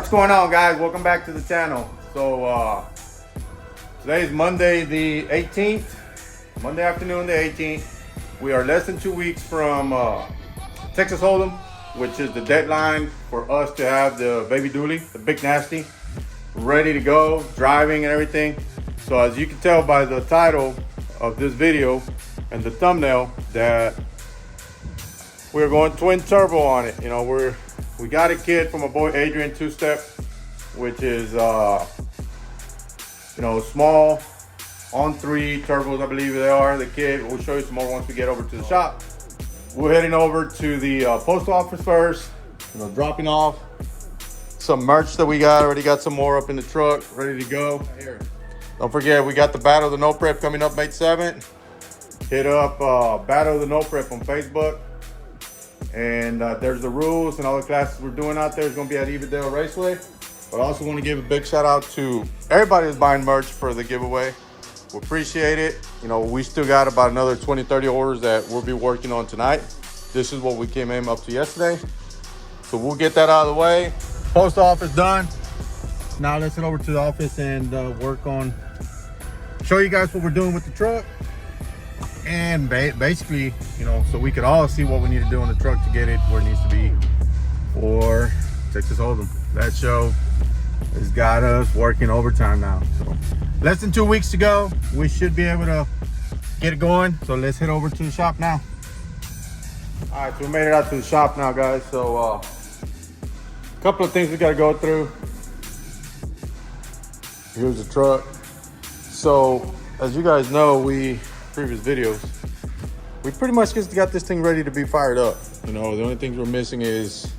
What's going on, guys? Welcome back to the channel. So today is Monday the 18th, Monday afternoon the 18th. We are less than 2 weeks from Texas Holdem, which is the deadline for us to have the baby dually, the big nasty, ready to go, driving and everything. So as you can tell by the title of this video and the thumbnail that we're going twin turbo on it. You know, we got a kit from my boy Adrian, two-step, which is you know, small on 3 turbos, I believe they are, the kit. We'll show you some more once we get over to the shop. We're heading over to the post office first, you know, dropping off some merch that we got. Already got some more up in the truck, ready to go. Here, don't forget, we got the Battle of the No Prep coming up May 7th. Hit up Battle of the No Prep on Facebook. And there's the rules and all the classes we're doing out there. It's going to be at Evadale Raceway. But I also want to give a big shout out to everybody that's buying merch for the giveaway. We appreciate it. You know, we still got about another 20-30 orders that we'll be working on tonight. This is what we came in up to yesterday. So we'll get that out of the way. Post office done. Now let's head over to the office and work on, show you guys what we're doing with the truck. And basically, you know, so we could all see what we need to do on the truck to get it where it needs to be for Texas Holdem. That show has got us working overtime now. So less than 2 weeks to go. We should be able to get it going. So let's head over to the shop now. All right, so we made it out to the shop now, guys. So a couple of things we got to go through. Here's the truck. So as you guys know, previous videos, we pretty much just got this thing ready to be fired up. You know, the only things we're missing is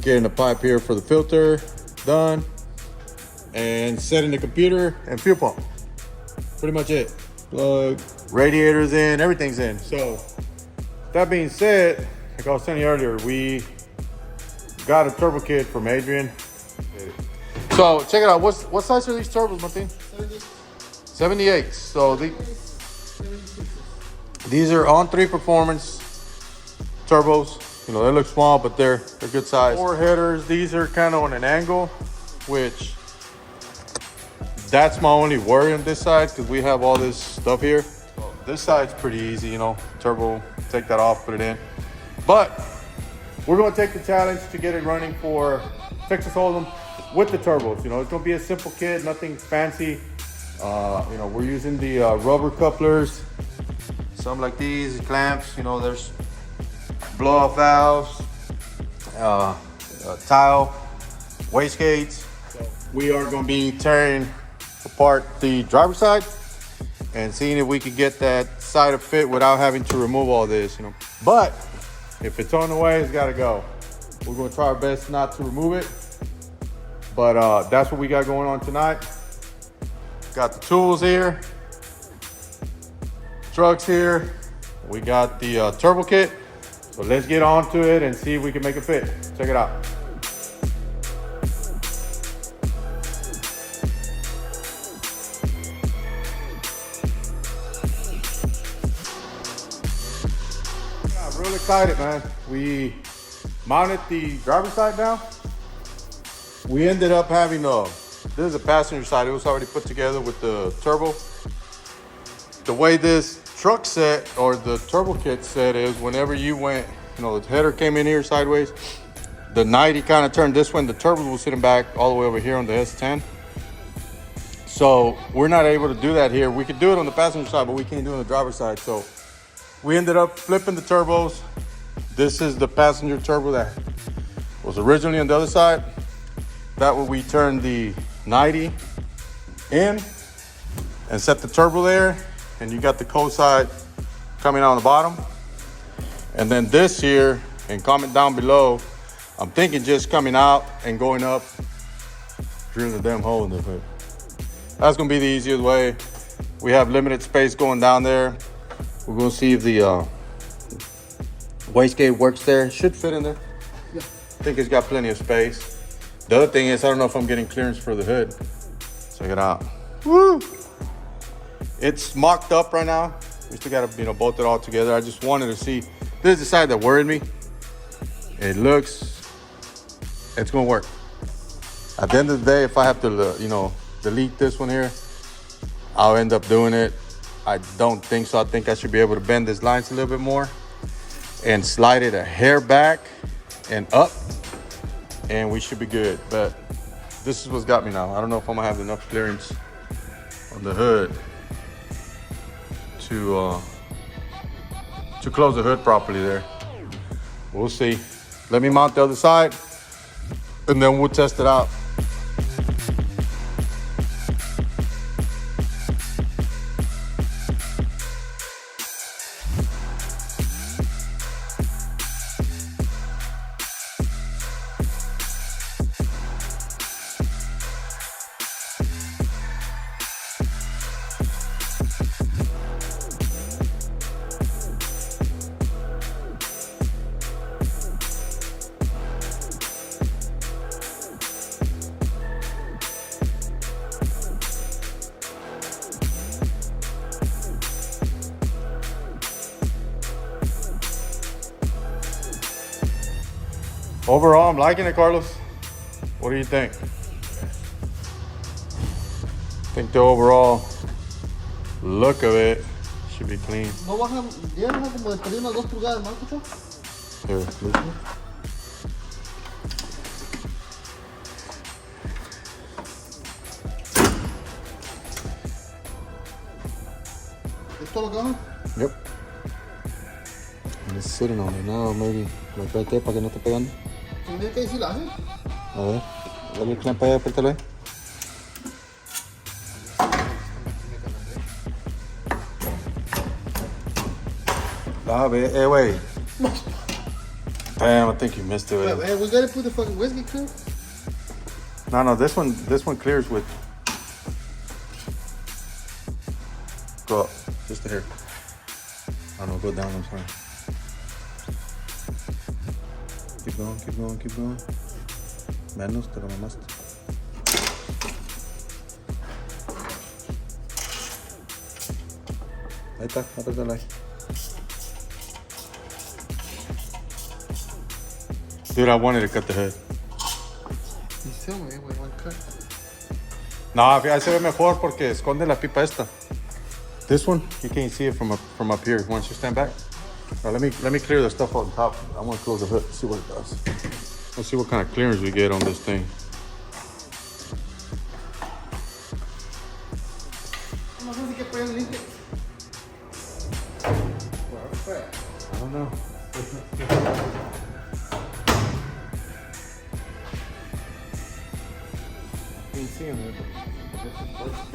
getting the pipe here for the filter done and setting the computer and fuel pump. Pretty much it. Plug, radiators in, everything's in. So that being said, like I was telling you earlier, we got a turbo kit from Adrian. So check it out. What size are these turbos, Martin? 78. So these are on 3 performance turbos. You know, they look small, but they're good size. 4 headers. These are kind of on an angle, which that's my only worry on this side because we have all this stuff here. So this side's pretty easy, you know, turbo, take that off, put it in. But we're going to take the challenge to get it running for Texas Holdem with the turbos. You know, it's going to be a simple kit, nothing fancy. You know, we're using the rubber couplers. Some like these clamps, you know, there's blow-off valves, tile, wastegates. So we are going to be tearing apart the driver's side and seeing if we could get that side to fit without having to remove all this, you know. But if it's on the way, it's got to go. We're going to try our best not to remove it, but that's what we got going on tonight. Got the tools here. Trucks here. We got the turbo kit. So let's get on to it and see if we can make it fit. Check it out. I'm real excited, man. We mounted the driver's side down. We ended up having this is a passenger side. It was already put together with the turbo. The way this truck set or the turbo kit set is, whenever you went, you know, the header came in here sideways, the 90 kind of turned this way, and the turbo was sitting back all the way over here on the S10. So we're not able to do that here. We could do it on the passenger side, but we can't do it on the driver's side. So we ended up flipping the turbos. This is the passenger turbo that was originally on the other side. That way we turned the 90 in and set the turbo there. And you got the cold side coming out on the bottom. And then this here, and comment down below, I'm thinking just coming out and going up, drilling the damn hole in the hood. That's gonna be the easiest way. We have limited space going down there. We're gonna see if the wastegate works there. It should fit in there. Yeah. I think it's got plenty of space. The other thing is, I don't know if I'm getting clearance for the hood. Check it out. Woo! It's mocked up right now. We still gotta, you know, bolt it all together. I just wanted to see. This is the side that worried me. It looks, it's gonna work. At the end of the day, if I have to, you know, delete this one here, I'll end up doing it. I don't think so. I think I should be able to bend these lines a little bit more and slide it a hair back and up, and we should be good. But this is what's got me now. I don't know if I'm gonna have enough clearance on the hood to close the hood properly there. We'll see. Let me mount the other side and then we'll test it out. Overall, I'm liking it, Carlos. What do you think? I think the overall look of it should be clean. No baja, ya baja como de perder unas 2 pulgadas, ¿no escuchó? Here, listen. ¿Esto lo que baja? Yep. And it's sitting on it now, maybe like right there para que no esté pegando. ¿Tendría que decir la hace? A ver, dale el clamp ahí, apriétalo ahí. Wait. Damn, I think you missed it. Hey, we gotta put the fucking whiskey clear. No, this one clears with. Go up, just to here. I don't know, go down, I'm sorry. Keep going. Menos, te lo mamaste. Ahí está, apretalo ahí. Dude, I wanted to cut the head. Y se me güey, one cut. No, ahí se ve mejor porque esconde la pipa esta. This one, you can't see it from up here. Once you stand back. Now, let me clear the stuff on top. I want to close the hood, see what it does. Let's see what kind of clearance we get on this thing. No sé si que pueden limpio. I don't know. Can't see him there, but I guess it's working.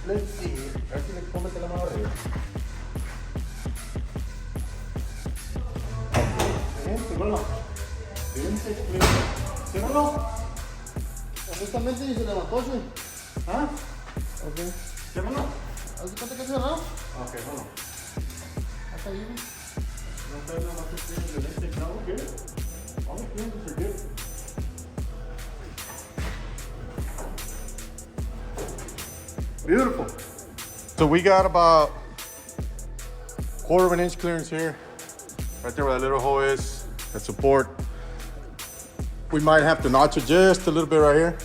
Let's see. A ver si le cómete la mano arriba. Bien, síguelo. Bien, síguelo. Honestamente ni se levantó, sí. ¿Ah? Ok. Síguelo. ¿Haz de cuenta que se cerrado? Ok, hold on. Hasta ahí. No está nada más que tiene el lente. No, good. All the clearances are good. Beautiful. So we got about 1/4 of an inch clearance here. Right there where that little hole is, that support. We might have to notch it just a little bit right here.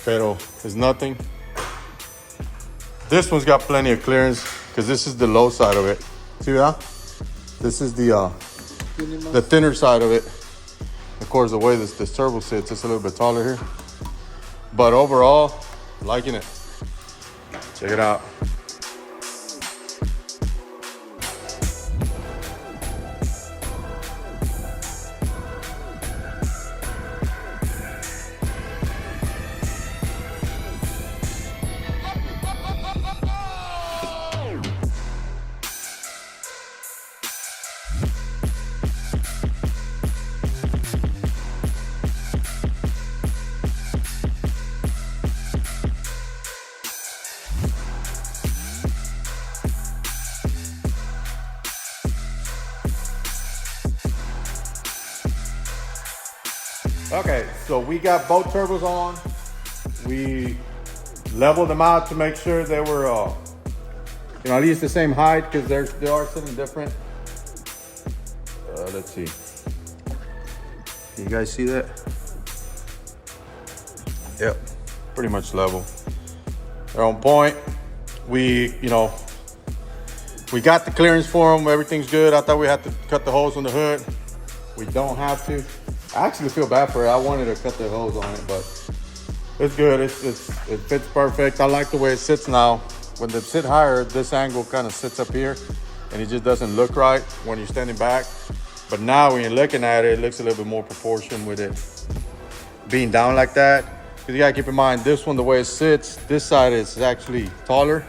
Pero it's nothing. This one's got plenty of clearance because this is the low side of it. See that? This is the thinner side of it. Of course, the way this turbo sits, it's a little bit taller here. But overall, liking it. Check it out. Okay, so we got both turbos on. We leveled them out to make sure they were, at least the same height because they are sitting different. let's see. Can you guys see that? Yep, pretty much level. They're on point. We got the clearance for them. Everything's good. I thought we had to cut the holes on the hood. We don't have to. I actually feel bad for it. I wanted to cut the hose on it, but it's good. It fits perfect. I like the way it sits now. When they sit higher, this angle kind of sits up here, and it just doesn't look right when you're standing back. But now when you're looking at it, it looks a little bit more proportion with it being down like that. Because you gotta keep in mind, this one, the way it sits, this side is actually taller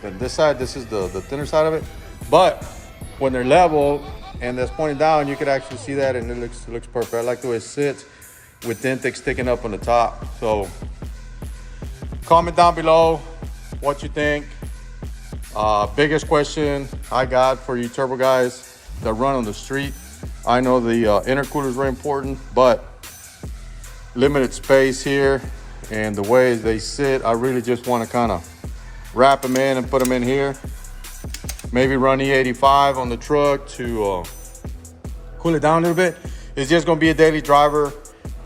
than this side. This is the thinner side of it. But when they're level and that's pointing down, you can actually see that, and it looks perfect. I like the way it sits with the intake sticking up on the top. So comment down below what you think. Biggest question I got for you turbo guys that run on the street. I know the intercooler is very important, but limited space here and the way they sit, I really just want to kind of wrap them in and put them in here. Maybe run E85 on the truck to cool it down a little bit. It's just going to be a daily driver.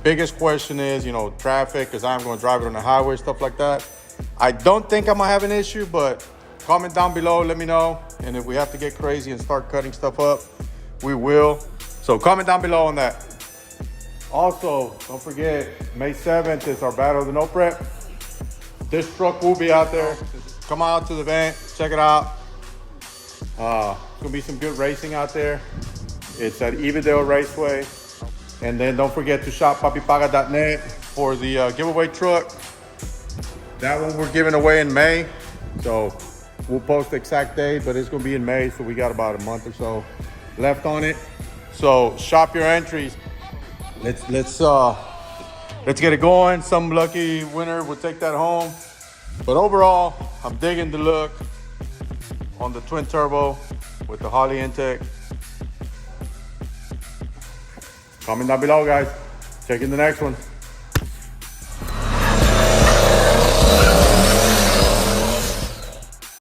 Biggest question is, traffic, because I'm going to drive it on the highway, stuff like that. I don't think I'm going to have an issue, but comment down below, let me know. And if we have to get crazy and start cutting stuff up, we will. So comment down below on that. Also, don't forget, May 7th is our Battle of the No Prep. This truck will be out there. Come out to the event, check it out. It's gonna be some good racing out there. It's at Evadale Raceway. And then don't forget to shop papipaga.net for the giveaway truck. That one we're giving away in May. So we'll post the exact date, but it's gonna be in May. So we got about a month or so left on it. So shop your entries. Let's get it going. Some lucky winner will take that home. But overall, I'm digging the look on the twin turbo with the Holley intake. Comment down below, guys. Check in the next one.